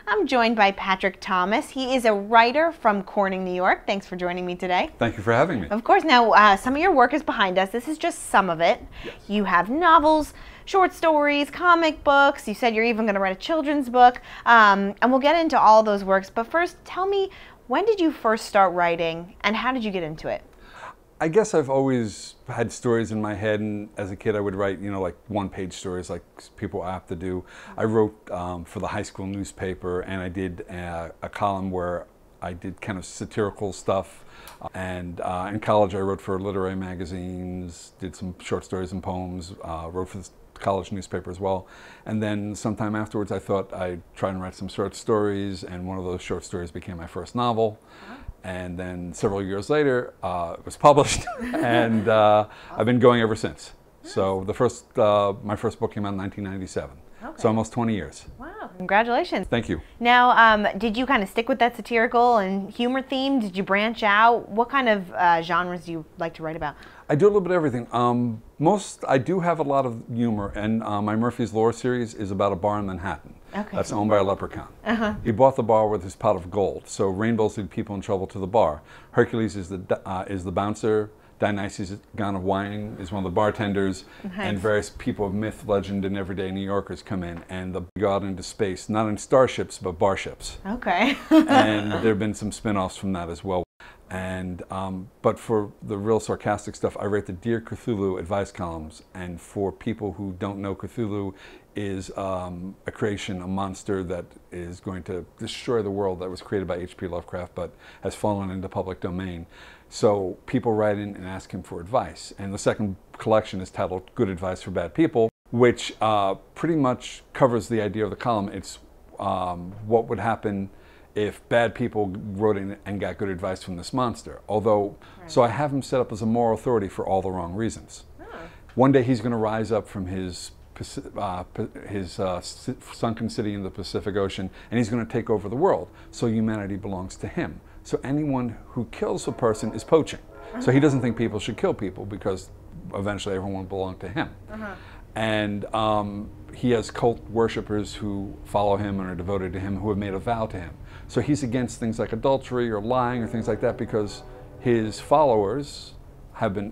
I'm joined by Patrick Thomas. He is a writer from Corning, New York. Thanks for joining me today. Thank you for having me. Of course. Now, some of your work is behind us. This is just some of it. Yes. You have novels, short stories, comic books. You said you're even going to write a children's book. And we'll get into all those works. But first, tell me, when did you first start writing and how did you get into it? I guess I've always had stories in my head, and as a kid I would write, like one-page stories like people are apt to do. I wrote for the high school newspaper, and I did a column where I did kind of satirical stuff. And in college I wrote for literary magazines, did some short stories and poems, wrote for the college newspaper as well. And then sometime afterwards I thought I'd try and write some short stories, and one of those short stories became my first novel. And then several years later, it was published, and I've been going ever since. So my first book came out in 1997, so almost 20 years. Wow, congratulations. Thank you. Now, did you kind of stick with that satirical and humor theme? Did you branch out? What kind of genres do you like to write about? I do a little bit of everything. I do have a lot of humor, and my Murphy's Law series is about a bar in Manhattan. Okay. That's owned by a leprechaun. He bought the bar with his pot of gold, so rainbows lead people in trouble to the bar. Hercules is the bouncer, Dionysus, god of wine, is one of the bartenders, and various people of myth, legend, and everyday New Yorkers come in, and they go out into space, not in starships, but bar ships. Okay. And there have been some spin-offs from that as well. And but for the real sarcastic stuff, I write the Dear Cthulhu advice columns, and for people who don't know, Cthulhu is a creation, a monster that is going to destroy the world, that was created by H.P. Lovecraft but has fallen into public domain. So people write in and ask him for advice. And the second collection is titled Good Advice for Bad People, which pretty much covers the idea of the column. It's what would happen if bad people wrote in and got good advice from this monster. Although, so I have him set up as a moral authority for all the wrong reasons. One day he's going to rise up from his sunken city in the Pacific Ocean, and he's going to take over the world. So humanity belongs to him. So anyone who kills a person is poaching. So he doesn't think people should kill people because eventually everyone will belong to him. And he has cult worshippers who follow him and are devoted to him, who have made a vow to him. So he's against things like adultery or lying or things like that, because his followers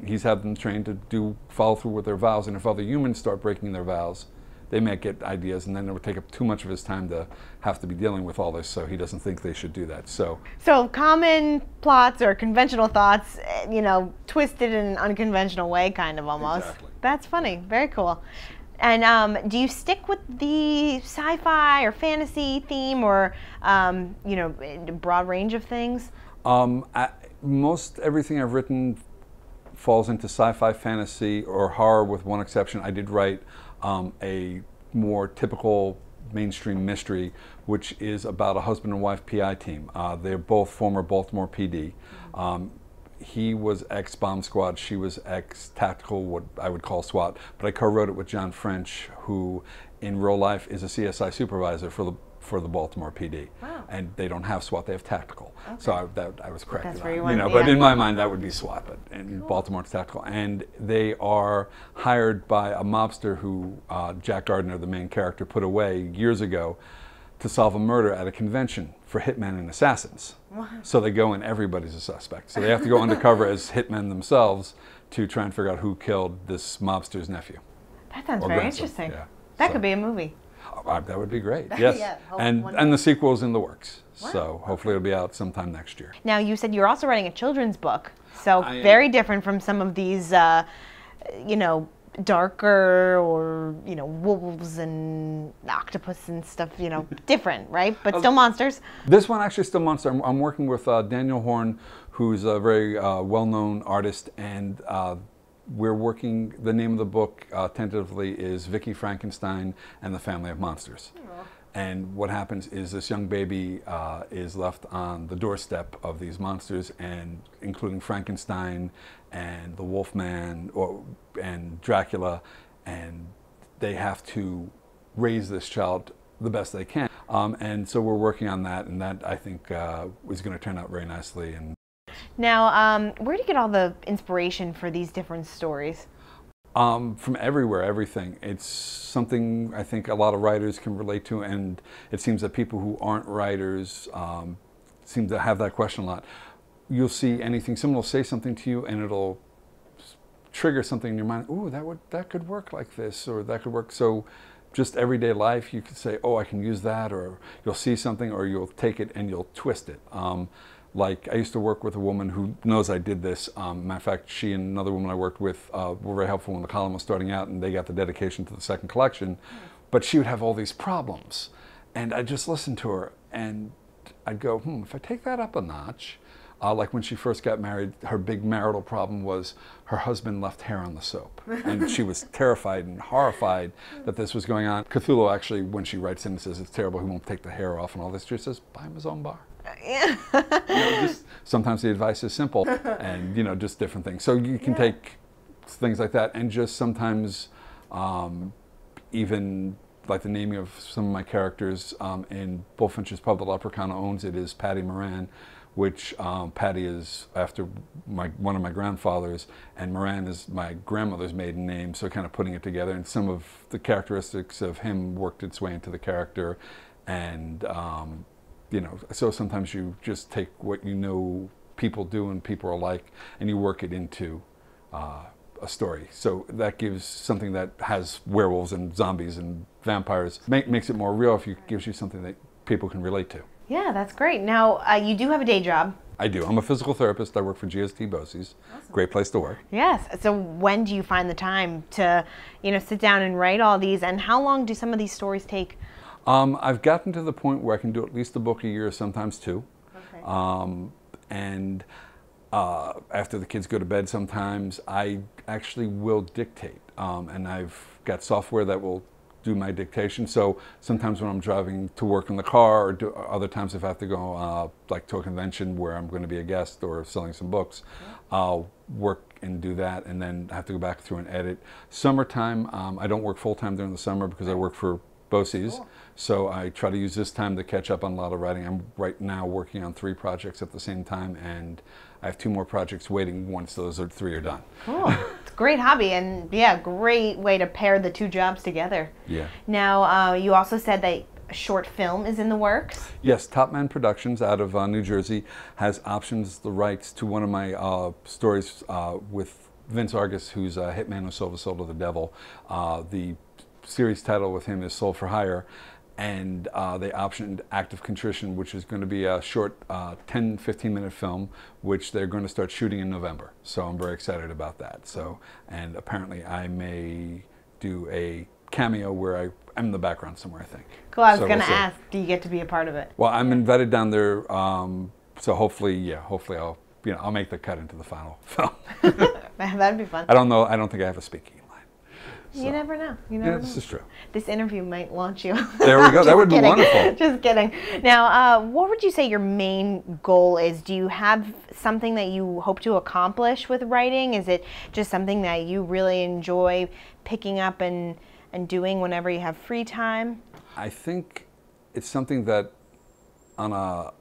he's had them trained to follow through with their vows. And if other humans start breaking their vows, they might get ideas, and then it would take up too much of his time to have to be dealing with all this, so he doesn't think they should do that. So common plots or conventional thoughts, twisted in an unconventional way, kind of almost. Exactly. That's funny. Very cool. And do you stick with the sci-fi or fantasy theme, or a broad range of things? Most everything I've written falls into sci-fi, fantasy, or horror, with one exception. I did write a more typical mainstream mystery, which is about a husband and wife PI team. They're both former Baltimore PD. He was ex-bomb squad, she was ex-tactical, what I would call SWAT, but I co-wrote it with John French, who in real life is a CSI supervisor for the Baltimore PD. Wow. And they don't have SWAT, they have tactical. Okay. So I was correct. That's where you went, but in my mind that would be SWAT, but in Baltimore it's tactical. And they are hired by a mobster who Jack Gardner, the main character, put away years ago to solve a murder at a convention for hitmen and assassins. Wow. So they go and everybody's a suspect. So they have to go undercover as hitmen themselves to try and figure out who killed this mobster's nephew. That sounds very interesting. Yeah. That could be a movie. That would be great, yes. Yeah, and the sequel's in the works. Wow. So hopefully it'll be out sometime next year. Now, you said you're also writing a children's book, so very different from some of these, darker, or wolves and octopus and stuff, different, right? But still monsters. This one actually is still monster. I'm working with Daniel Horn, who's a very well-known artist, and we're working, the name of the book tentatively is Vicky Frankenstein and the Family of Monsters. Aww. And what happens is this young baby is left on the doorstep of these monsters, and including Frankenstein and the Wolfman and Dracula, and they have to raise this child the best they can. And so we're working on that, and that I think is going to turn out very nicely. And now, where do you get all the inspiration for these different stories? From everywhere, everything. It's something I think a lot of writers can relate to, and it seems that people who aren't writers seem to have that question a lot. You'll see anything, someone will say something to you and it'll trigger something in your mind. Ooh, that could work like this, or that could work. So just everyday life, you could say, oh, I can use that, or you'll see something, or you'll take it and you'll twist it. Like, I used to work with a woman who knows I did this. Matter of fact, she and another woman I worked with were very helpful when the column was starting out, and they got the dedication to the second collection. But she would have all these problems, and I'd just listen to her, and I'd go, if I take that up a notch, like when she first got married, her big marital problem was her husband left hair on the soap. And she was terrified and horrified that this was going on. Cthulhu actually, when she writes in and says it's terrible, he won't take the hair off and all this, she says, buy him his own bar. Yeah. Just, sometimes the advice is simple, and just different things. So you can take things like that, and just sometimes even like the naming of some of my characters in Bullfinch's Pub that Leprechaun owns, it is Patty Moran, which Patty is after one of my grandfathers, and Moran is my grandmother's maiden name, so kind of putting it together, and some of the characteristics of him worked its way into the character, and so sometimes you just take what people do and people are like, and you work it into a story. So that gives something that has werewolves and zombies and vampires, makes it more real if it gives you something that people can relate to. Yeah, that's great. Now, you do have a day job. I do. I'm a physical therapist. I work for GST BOCES. Awesome. Great place to work. Yes. So when do you find the time to, sit down and write all these, and how long do some of these stories take? I've gotten to the point where I can do at least a book a year, sometimes two. Okay. And after the kids go to bed sometimes, I actually will dictate. And I've got software that will do my dictation. So sometimes when I'm driving to work in the car, or other times if I have to go like to a convention where I'm going to be a guest or selling some books, I'll work and do that, and then I have to go back through and edit. Summertime, I don't work full-time during the summer because I work for BOCES. Cool. So I try to use this time to catch up on a lot of writing. I'm right now working on 3 projects at the same time, and I have 2 more projects waiting once those 3 are done. Cool. It's a great hobby, and yeah, great way to pair the 2 jobs together. Yeah. Now, you also said that a short film is in the works? Yes, Top Man Productions out of New Jersey has options the rights to one of my stories with Vince Argus, who's a hitman who sold the soul to the devil. The series title with him is Soul for Hire, and they optioned Act of Contrition, which is going to be a short 10-15 minute film, which they're going to start shooting in November. So I'm very excited about that. So, and apparently I may do a cameo where I'm in the background somewhere, I think. Cool. I was going to ask, do you get to be a part of it? Well, I'm invited down there, so hopefully I'll I'll make the cut into the final film. That'd be fun. I don't know. I don't think I have a speaking. So. You never know. You never know. This is true. This interview might launch you. There we go. That would be wonderful. Just kidding. Now, what would you say your main goal is? Do you have something that you hope to accomplish with writing? Is it just something that you really enjoy picking up and doing whenever you have free time? I think it's something that on a,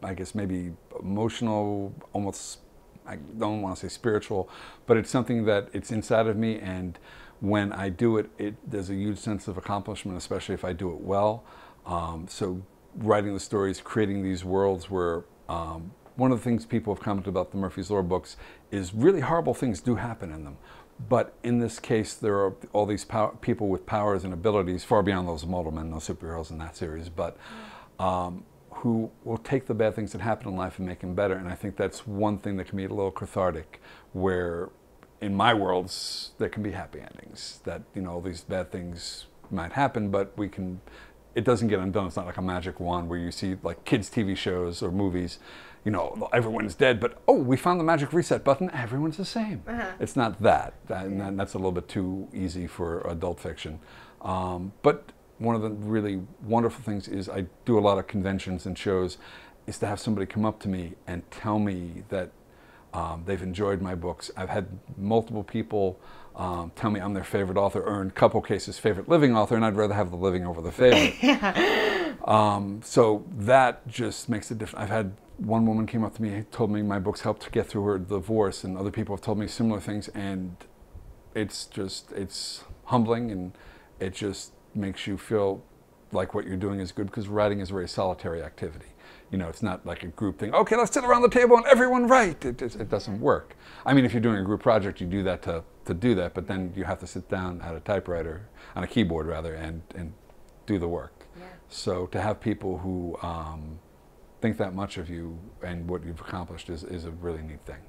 I guess maybe emotional, almost, I don't want to say spiritual, but it's something that it's inside of me, and when I do it, there's a huge sense of accomplishment, especially if I do it well. So writing the stories, creating these worlds where one of the things people have commented about the Murphy's Law books is really horrible things do happen in them. But in this case, there are all these people with powers and abilities, far beyond those mortal men, no superheroes in that series, but who will take the bad things that happen in life and make them better. And I think that's one thing that can be a little cathartic, where in my worlds there can be happy endings, that all these bad things might happen, but it doesn't get undone. It's not like a magic wand where you see like kids TV shows or movies, everyone's dead, but oh, we found the magic reset button, everyone's the same. It's not that, and that's a little bit too easy for adult fiction. But one of the really wonderful things is I do a lot of conventions and shows, is to have somebody come up to me and tell me that they've enjoyed my books. I've had multiple people tell me I'm their favorite author, or in a couple cases favorite living author, and I'd rather have the living over the favorite. So that just makes a difference. I've had one woman came up to me and told me my books helped to get through her divorce, and other people have told me similar things, and it's humbling, and it just makes you feel like what you're doing is good, because writing is a very solitary activity. You know, it's not like a group thing. Okay, let's sit around the table and everyone write. It doesn't work. I mean, if you're doing a group project, you do that to do that, but then you have to sit down at a typewriter, on a keyboard rather, and do the work. Yeah. So to have people who think that much of you and what you've accomplished is a really neat thing.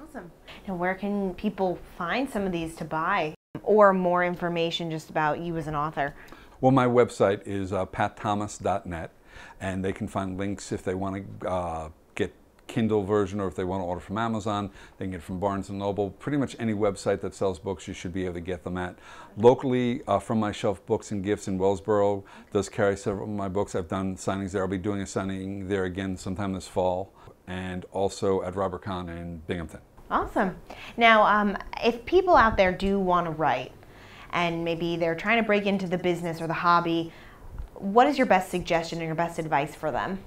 Awesome. And where can people find some of these to buy, or more information just about you as an author? Well, my website is patthomas.net, and they can find links if they want to get Kindle version, or if they want to order from Amazon, they can get it from Barnes & Noble. Pretty much any website that sells books, you should be able to get them at. Locally, From My Shelf Books and Gifts in Wellsboro does carry several of my books. I've done signings there. I'll be doing a signing there again sometime this fall, and also at Robert Kahn in Binghamton. Awesome. Now, if people out there do want to write, and maybe they're trying to break into the business or the hobby, what is your best suggestion or your best advice for them?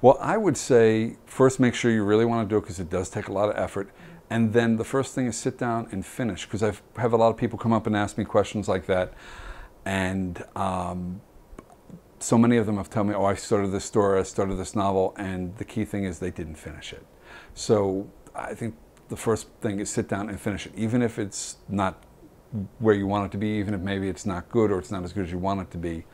Well, I would say first make sure you really want to do it, because it does take a lot of effort. And then the first thing is sit down and finish, because I have a lot of people come up and ask me questions like that. And so many of them have told me, oh, I started this story, I started this novel, and the key thing is they didn't finish it. So I think the first thing is sit down and finish it, even if it's not where you want it to be, even if maybe it's not good or it's not as good as you want it to be.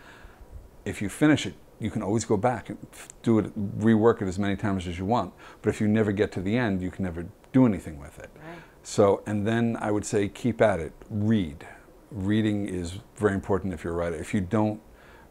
If you finish it, you can always go back and do it, rework it as many times as you want. But if you never get to the end, you can never do anything with it. Right. So, and then I would say keep at it. Read. Reading is very important if you're a writer. If you don't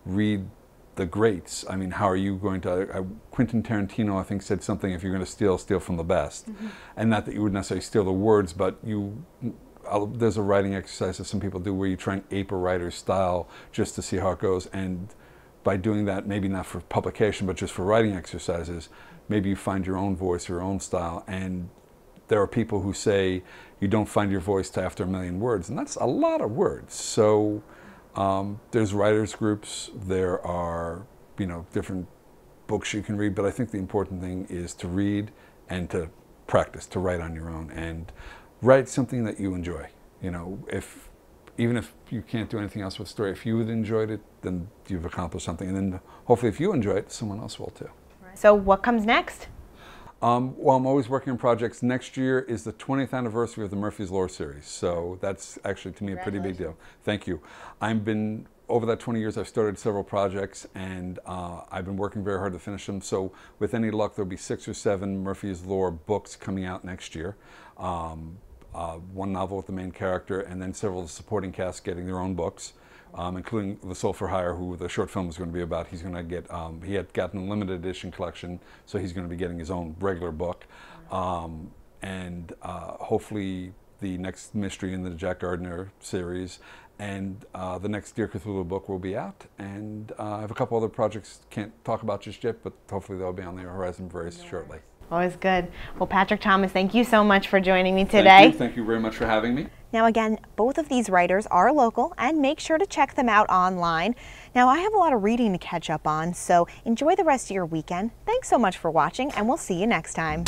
read the greats, I mean, how are you going to, Quentin Tarantino, I think, said something, if you're going to steal, steal from the best. Mm-hmm. And not that you would necessarily steal the words, but there's a writing exercise that some people do where you try and ape a writer's style just to see how it goes. And by doing that, maybe not for publication, but just for writing exercises, maybe you find your own voice, your own style. And there are people who say you don't find your voice till after 1,000,000 words, and that's a lot of words. So there's writers groups, there are, you know, different books you can read, but I think the important thing is to read and to practice, to write on your own, and write something that you enjoy. You know, even if you can't do anything else with story, if you had enjoyed it, then you've accomplished something. And then hopefully if you enjoy it, someone else will too. Right. So what comes next? Well, I'm always working on projects. Next year is the 20th anniversary of the Murphy's Law series. So that's actually, to me, a pretty big deal. Thank you. Over that 20 years, I've started several projects, and I've been working very hard to finish them. So with any luck, there'll be 6 or 7 Murphy's Law books coming out next year. One novel with the main character, and then several of the supporting cast getting their own books, including The Soul for Hire, who the short film is going to be about. He's going to get, he had gotten a limited edition collection, so he's going to be getting his own regular book. And hopefully the next mystery in the Jack Gardner series, and the next Dear Cthulhu book will be out. And I have a couple other projects can't talk about just yet, but hopefully they'll be on the horizon very shortly. Always good. Well, Patrick Thomas, thank you so much for joining me today. Thank you very much for having me. Now again, both of these writers are local, and make sure to check them out online. Now I have a lot of reading to catch up on, so enjoy the rest of your weekend. Thanks so much for watching, and we'll see you next time.